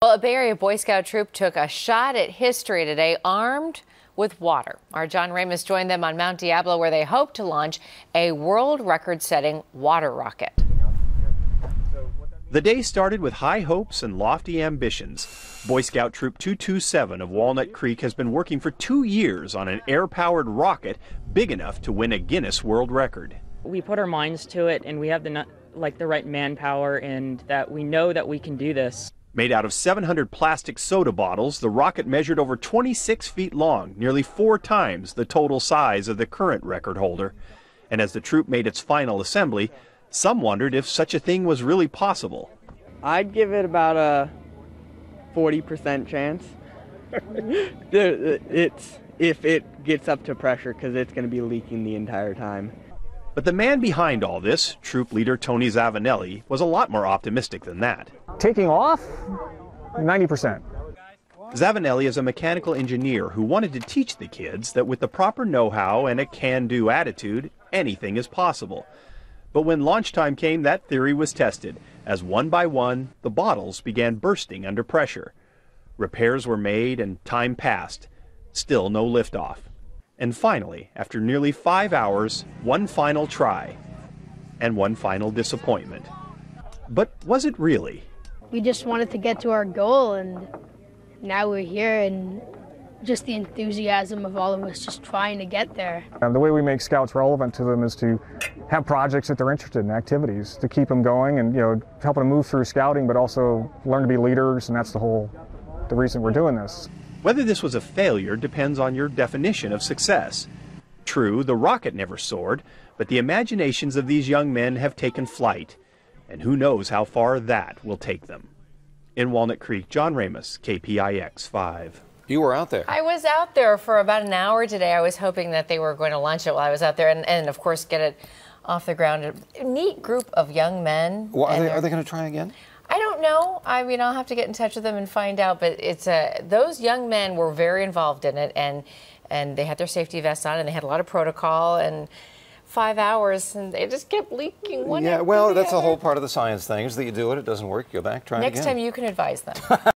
Well, a Bay Area Boy Scout troop took a shot at history today, armed with water. Our John Ramos joined them on Mount Diablo, where they hope to launch a world record-setting water rocket. The day started with high hopes and lofty ambitions. Boy Scout Troop 227 of Walnut Creek has been working for 2 years on an air-powered rocket big enough to win a Guinness World Record. We put our minds to it, and we have the right manpower, and that we know that we can do this. Made out of 700 plastic soda bottles, the rocket measured over 26 feet long, nearly 4 times the total size of the current record holder. And as the troop made its final assembly, some wondered if such a thing was really possible. I'd give it about a 40% chance. If it gets up to pressure, because it's going to be leaking the entire time. But the man behind all this, troop leader Tony Zavanelli, was a lot more optimistic than that. Taking off, 90%. Zavanelli is a mechanical engineer who wanted to teach the kids that with the proper know-how and a can-do attitude, anything is possible. But when launch time came, that theory was tested, as one by one, the bottles began bursting under pressure. Repairs were made and time passed. Still no liftoff. And finally, after nearly 5 hours, one final try and one final disappointment. But was it really? We just wanted to get to our goal, and now we're here, and just the enthusiasm of all of us just trying to get there. And the way we make Scouts relevant to them is to have projects that they're interested in, activities to keep them going, and helping them move through scouting, but also learn to be leaders, and that's the reason we're doing this. Whether this was a failure depends on your definition of success. True, the rocket never soared, but the imaginations of these young men have taken flight, and who knows how far that will take them. In Walnut Creek, John Ramos, KPIX 5. You were out there. I was out there for about an hour today. I was hoping that they were going to launch it while I was out there and of course, get it off the ground. A neat group of young men. Well, are they going to try again? I don't know. I mean, I'll have to get in touch with them and find out. But it's those young men were very involved in it, and they had their safety vests on, and they had a lot of protocol. And 5 hours, and they just kept leaking one. Yeah, well, that's the whole part of the science thing, is that you do it, it doesn't work, you go back, try it again. Next time you can advise them.